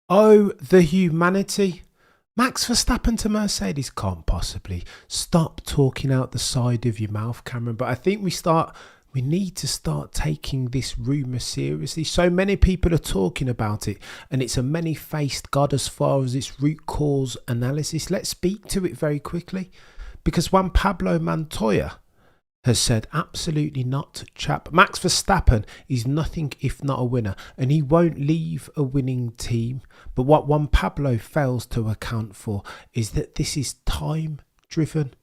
Oh, the humanity. Max Verstappen to Mercedes can't possibly. Stop talking out the side of your mouth, Cameron. But I think we need to start taking this rumour seriously. So many people are talking about it, and it's a many-faced god as far as its root cause analysis. Let's speak to it very quickly. Because Juan Pablo Montoya has said absolutely not, chap. Max Verstappen is nothing if not a winner, and he won't leave a winning team. But what Juan Pablo fails to account for is that this is time driven,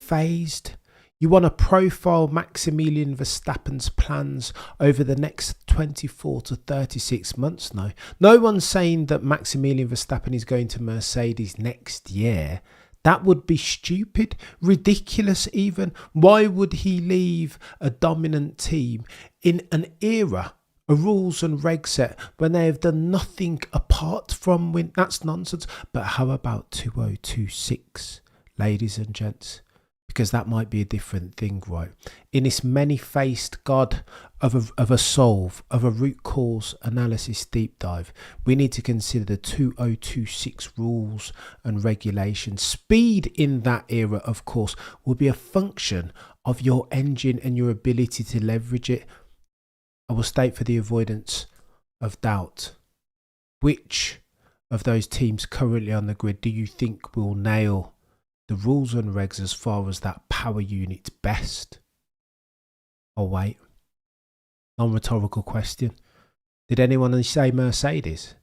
phased. You want to profile Maximilian Verstappen's plans over the next 24 to 36 months now. No one's saying that Maximilian Verstappen is going to Mercedes next year. That would be stupid, ridiculous even. Why would he leave a dominant team in an era, a rules and reg set, when they have done nothing apart from win? That's nonsense. But how about 2026, ladies and gents? Because that might be a different thing, right? In this many-faced god of a solve, of a root cause analysis deep dive, we need to consider the 2026 rules and regulations. Speed in that era, of course, will be a function of your engine and your ability to leverage it. I will state for the avoidance of doubt, which of those teams currently on the grid do you think will nail the rules and regs as far as that power unit best? Oh wait, non-rhetorical question. Did anyone say Mercedes?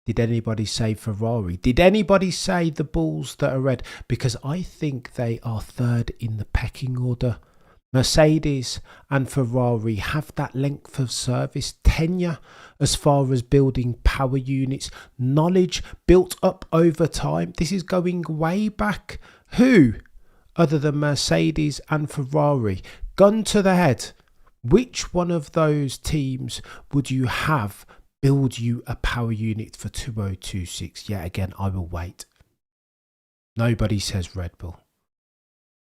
Did anybody say Ferrari? Did anybody say the Bulls that are red? Because I think they are third in the pecking order. Mercedes and Ferrari have that length of service, tenure as far as building power units, knowledge built up over time. This is going way back. Who, other than Mercedes and Ferrari, gun to the head, which one of those teams would you have build you a power unit for 2026? Yet again, I will wait. Nobody says Red Bull.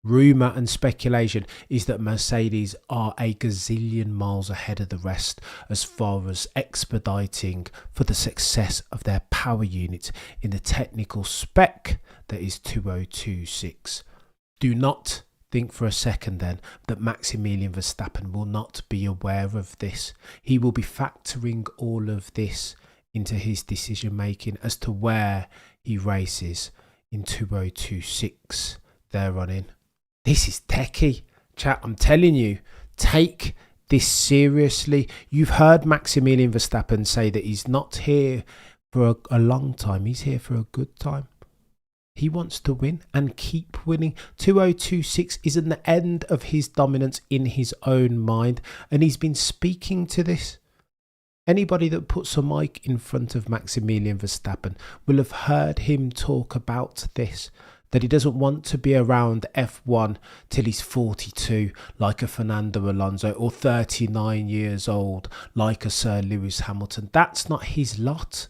Rumour and speculation is that Mercedes are a gazillion miles ahead of the rest as far as expediting for the success of their power unit in the technical spec that is 2026. Do not think for a second then that Maximilian Verstappen will not be aware of this. He will be factoring all of this into his decision making as to where he races in 2026 there on in. This is techie, chat. I'm telling you, take this seriously. You've heard Maximilian Verstappen say that he's not here for a long time. He's here for a good time. He wants to win and keep winning. 2026 isn't the end of his dominance in his own mind, and he's been speaking to this. Anybody that puts a mic in front of Maximilian Verstappen will have heard him talk about this. That he doesn't want to be around F1 till he's 42 like a Fernando Alonso, or 39 years old like a Sir Lewis Hamilton. That's not his lot.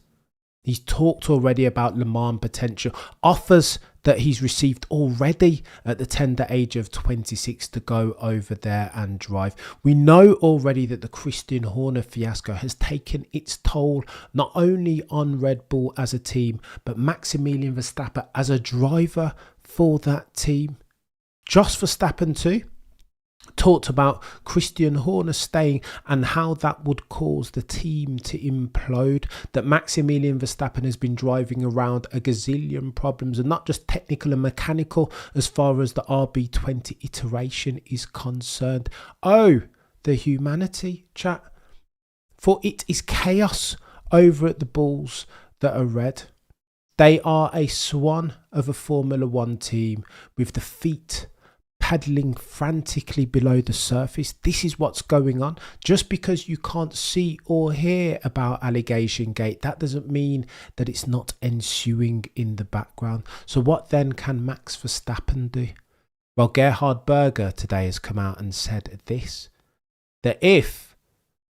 He's talked already about Le Mans potential, offers that he's received already at the tender age of 26 to go over there and drive. We know already that the Christian Horner fiasco has taken its toll not only on Red Bull as a team, but Maximilian Verstappen as a driver for that team. Jos Verstappen too talked about Christian Horner staying and how that would cause the team to implode, that Maximilian Verstappen has been driving around a gazillion problems, and not just technical and mechanical as far as the RB20 iteration is concerned. Oh, the humanity, chat. For it is chaos over at the Bulls that are red. They are a swan of a Formula One team with the feet paddling frantically below the surface. This is what's going on. Just because you can't see or hear about Allegation Gate, that doesn't mean that it's not ensuing in the background. So what then can Max Verstappen do? Well, Gerhard Berger today has come out and said this, that if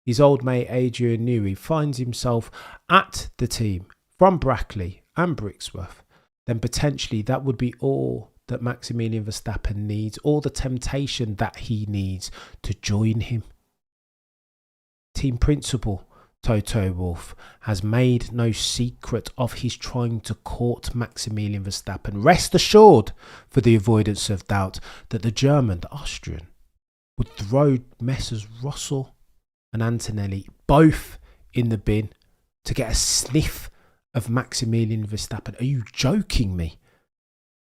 his old mate Adrian Newey finds himself at the team from Brackley and Brixworth, then potentially that would be all that Maximilian Verstappen needs, all the temptation that he needs to join him. Team principal Toto Wolff has made no secret of his trying to court Maximilian Verstappen. Rest assured, for the avoidance of doubt, that the German, the Austrian, would throw Messrs Russell and Antonelli both in the bin to get a sniff of Maximilian Verstappen. Are you joking me?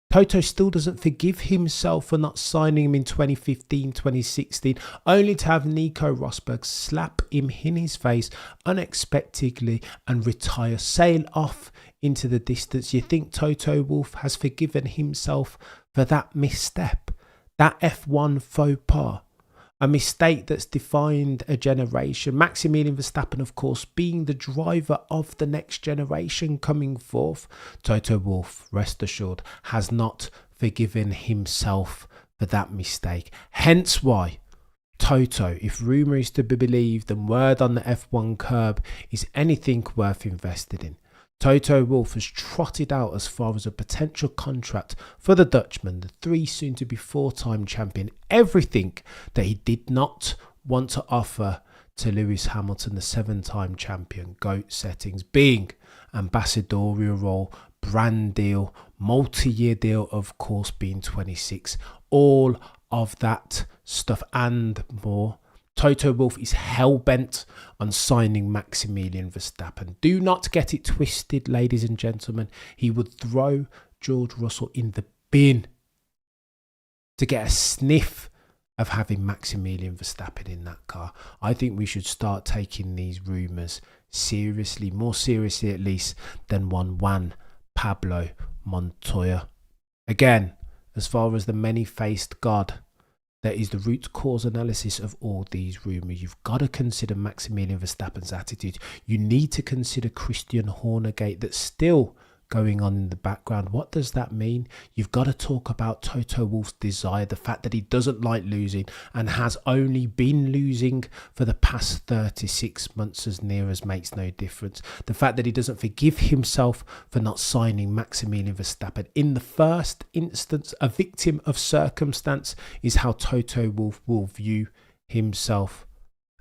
Toto still doesn't forgive himself for not signing him in 2015, 2016, only to have Nico Rosberg slap him in his face unexpectedly and retire, sail off into the distance. You think Toto Wolff has forgiven himself for that misstep, that F1 faux pas? A mistake that's defined a generation. Maximilian Verstappen, of course, being the driver of the next generation coming forth. Toto Wolff, rest assured, has not forgiven himself for that mistake. Hence why Toto, if rumour is to be believed and word on the F1 curb is anything worth invested in, Toto Wolff has trotted out as far as a potential contract for the Dutchman, the soon-to-be four-time champion, everything that he did not want to offer to Lewis Hamilton, the seven-time champion, GOAT settings, being ambassadorial role, brand deal, multi-year deal, of course, being 26, all of that stuff and more. Toto Wolff is hell-bent on signing Maximilian Verstappen. Do not get it twisted, ladies and gentlemen. He would throw George Russell in the bin to get a sniff of having Maximilian Verstappen in that car. I think we should start taking these rumours seriously, more seriously at least than Juan Pablo Montoya. Again, as far as the many-faced God that is the root cause analysis of all these rumours, you've got to consider Maximilian Verstappen's attitude. You need to consider Christian Hornergate that's still going on in the background. What does that mean? You've got to talk about Toto Wolff's desire, the fact that he doesn't like losing and has only been losing for the past 36 months, as near as makes no difference. The fact that he doesn't forgive himself for not signing Maximilian Verstappen. In the first instance, a victim of circumstance is how Toto Wolff will view himself,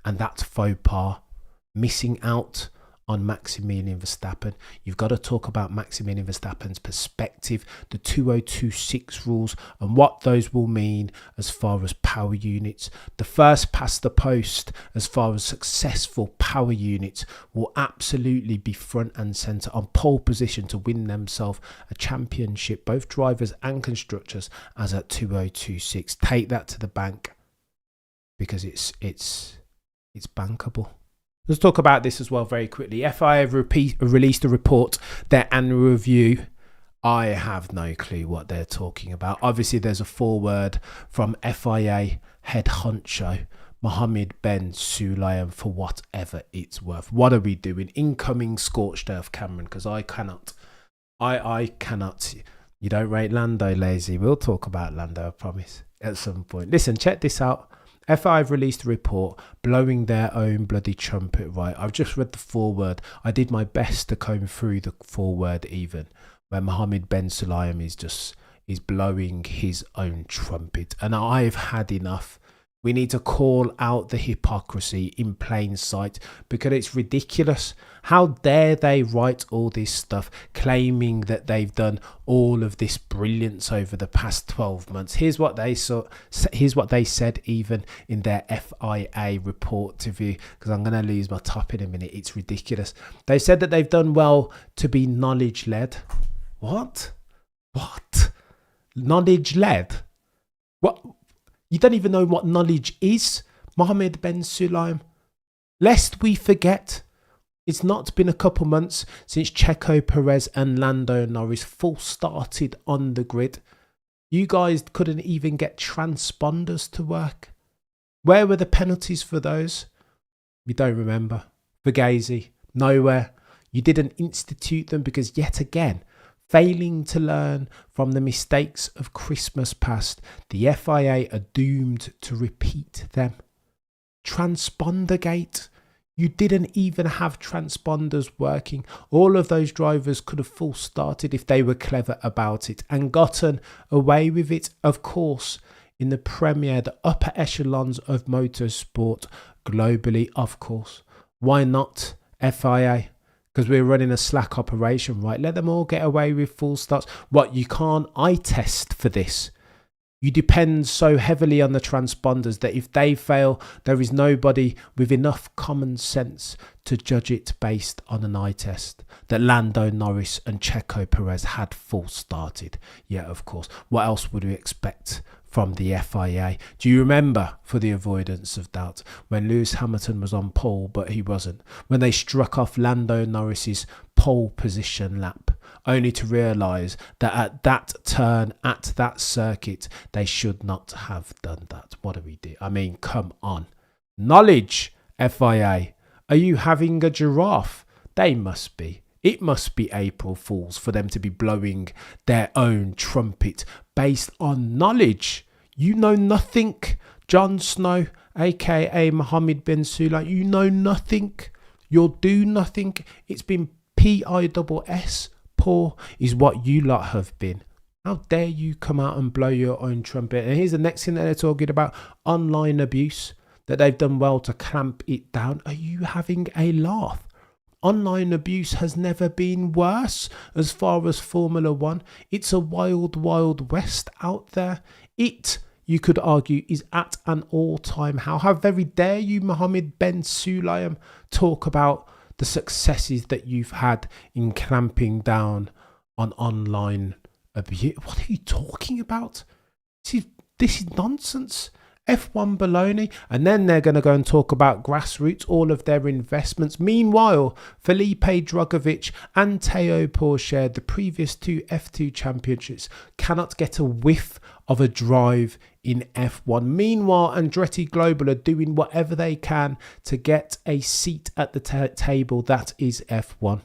and that's faux pas, missing out on Maximilian Verstappen. You've got to talk about Maximilian Verstappen's perspective, the 2026 rules and what those will mean as far as power units. The first past the post as far as successful power units will absolutely be front and centre, on pole position to win themselves a championship, both drivers and constructors, as at 2026. Take that to the bank, because it's bankable. Let's talk about this as well very quickly. FIA have released a report, their annual review. I have no clue what they're talking about. Obviously, there's a foreword from FIA head honcho Mohammed Ben Sulayem, for whatever it's worth. What are we doing? Incoming scorched earth, Cameron, because I cannot. You don't rate Lando, lazy. We'll talk about Lando, I promise, at some point. Listen, check this out. FIA have released a report blowing their own bloody trumpet, right? I've just read the foreword. I did my best to comb through the foreword even, where Mohammed Ben Sulayem is blowing his own trumpet. And I've had enough. We need to call out the hypocrisy in plain sight, because it's ridiculous. How dare they write all this stuff claiming that they've done all of this brilliance over the past 12 months. Here's what they said even in their FIA report to view, because I'm going to lose my top in a minute. It's ridiculous. They said that they've done well to be knowledge led. What? Knowledge led? What? You don't even know what knowledge is, Mohammed Ben Sulayem. Lest we forget, it's not been a couple months since Checo Perez and Lando Norris full started on the grid. You guys couldn't even get transponders to work. Where were the penalties for those? We don't remember. Fugazi, nowhere. You didn't institute them because, yet again, failing to learn from the mistakes of Christmas past, the FIA are doomed to repeat them. Transpondergate. You didn't even have transponders working. All of those drivers could have full started if they were clever about it and gotten away with it. Of course, in the Premier, the upper echelons of motorsport globally, of course. Why not FIA, because we're running a slack operation, right? Let them all get away with full starts. What, you can't eye test for this? You depend so heavily on the transponders that if they fail, there is nobody with enough common sense to judge it based on an eye test. That Lando Norris and Checo Perez had full started. Yeah, of course. What else would we expect from the FIA? Do you remember, for the avoidance of doubt, when Lewis Hamilton was on pole but he wasn't? When they struck off Lando Norris's pole position lap, only to realise that at that turn, at that circuit, they should not have done that. What do we do? I mean, come on. Knowledge, FIA. Are you having a giraffe? They must be. It must be April Fools for them to be blowing their own trumpet based on knowledge. You know nothing. Jon Snow, aka Mohammed bin Sulayem, you know nothing. You'll do nothing. It's been PISS. Poor is what you lot have been. How dare you come out and blow your own trumpet? And here's the next thing that they're talking about: online abuse, that they've done well to clamp it down. Are you having a laugh? Online abuse has never been worse as far as Formula One. It's a wild, wild west out there. It, you could argue, is at an all-time high. How very dare you, Mohammed bin Sulayem, talk about the successes that you've had in clamping down on online abuse. What are you talking about? This is nonsense. F1 baloney. And then they're going to go and talk about grassroots, all of their investments. Meanwhile, Felipe Drugovich and Teo Pourchaire, the previous two F2 championships, cannot get a whiff of a drive in F1. Meanwhile, Andretti Global are doing whatever they can to get a seat at the table that is F1.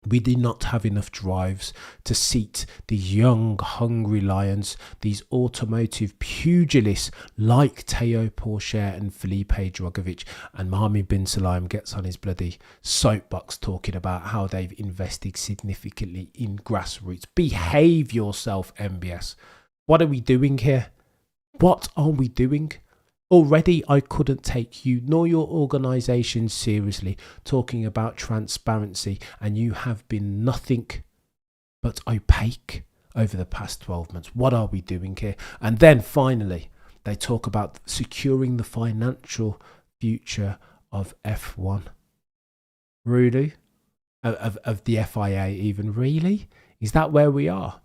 We do not have enough drives to seat these young, hungry lions, these automotive pugilists like Teo Pourchaire and Felipe Drugovich. And Mohammed bin Sulayem gets on his bloody soapbox talking about how they've invested significantly in grassroots. Behave yourself, MBS. What are we doing here? What are we doing? Already I couldn't take you nor your organisation seriously talking about transparency, and you have been nothing but opaque over the past 12 months. What are we doing here? And then finally, they talk about securing the financial future of F1. Really? Of the FIA even? Really? Is that where we are?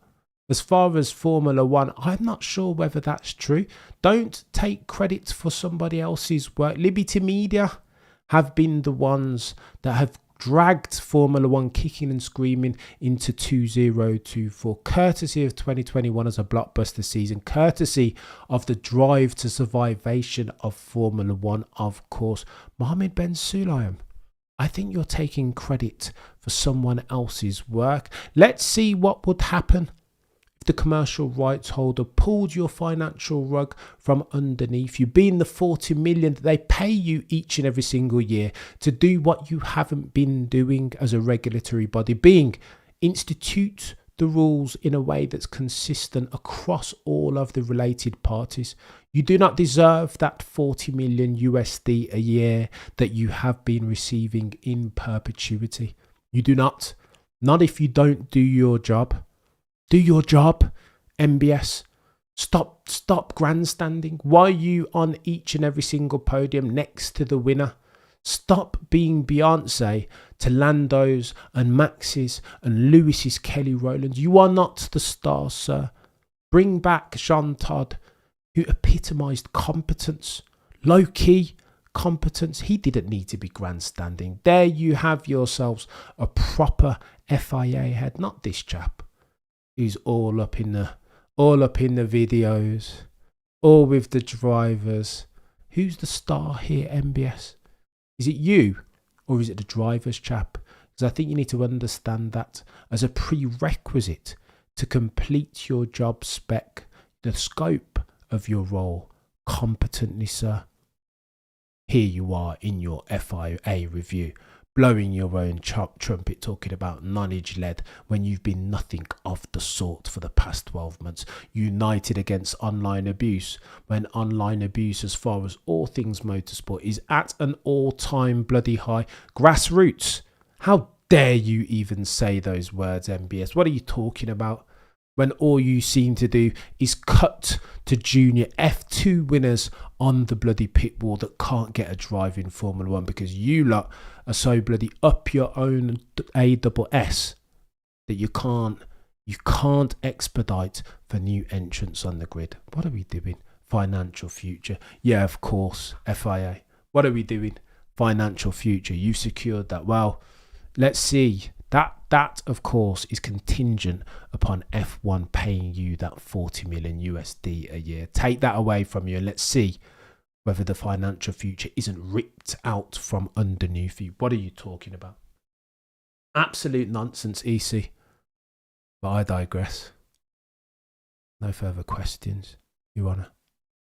As far as Formula One, I'm not sure whether that's true. Don't take credit for somebody else's work. Liberty Media have been the ones that have dragged Formula One kicking and screaming into 2024, courtesy of 2021 as a blockbuster season, courtesy of the drive to survivation of Formula One, of course. Mohammed bin Sulayem, I think you're taking credit for someone else's work. Let's see what would happen if the commercial rights holder pulled your financial rug from underneath you, being the 40 million that they pay you each and every single year to do what you haven't been doing as a regulatory body, being institute the rules in a way that's consistent across all of the related parties. You do not deserve that 40 million USD a year that you have been receiving in perpetuity. You do not. Not if you don't do your job. Do your job, MBS. Stop grandstanding. Why are you on each and every single podium next to the winner? Stop being Beyonce to Lando's and Max's and Lewis's Kelly Rowlands. You are not the star, sir. Bring back Jean Todt, who epitomised competence, low-key competence. He didn't need to be grandstanding. There you have yourselves a proper FIA head, not this chap who's all up in the videos, all with the drivers. Who's the star here, MBS? Is it you or is it the drivers, chap? Because I think you need to understand that as a prerequisite to complete your job spec, the scope of your role competently, sir. Here you are in your FIA review. blowing your own trumpet, talking about knowledge-led when you've been nothing of the sort for the past 12 months. United against online abuse, when online abuse, as far as all things motorsport, is at an all-time bloody high. Grassroots, how dare you even say those words, MBS? What are you talking about? When all you seem to do is cut to junior F2 winners on the bloody pit wall that can't get a drive in Formula 1 because you lot are so bloody up your own ASS that you can't expedite for new entrants on the grid. What are we doing? Financial future. Yeah, of course, FIA. What are we doing? Financial future. You secured that. Well, let's see. That of course is contingent upon F1 paying you that 40 million USD a year. Take that away from you and let's see whether the financial future isn't ripped out from underneath you. What are you talking about? Absolute nonsense, EC. But I digress. No further questions, Your Honour.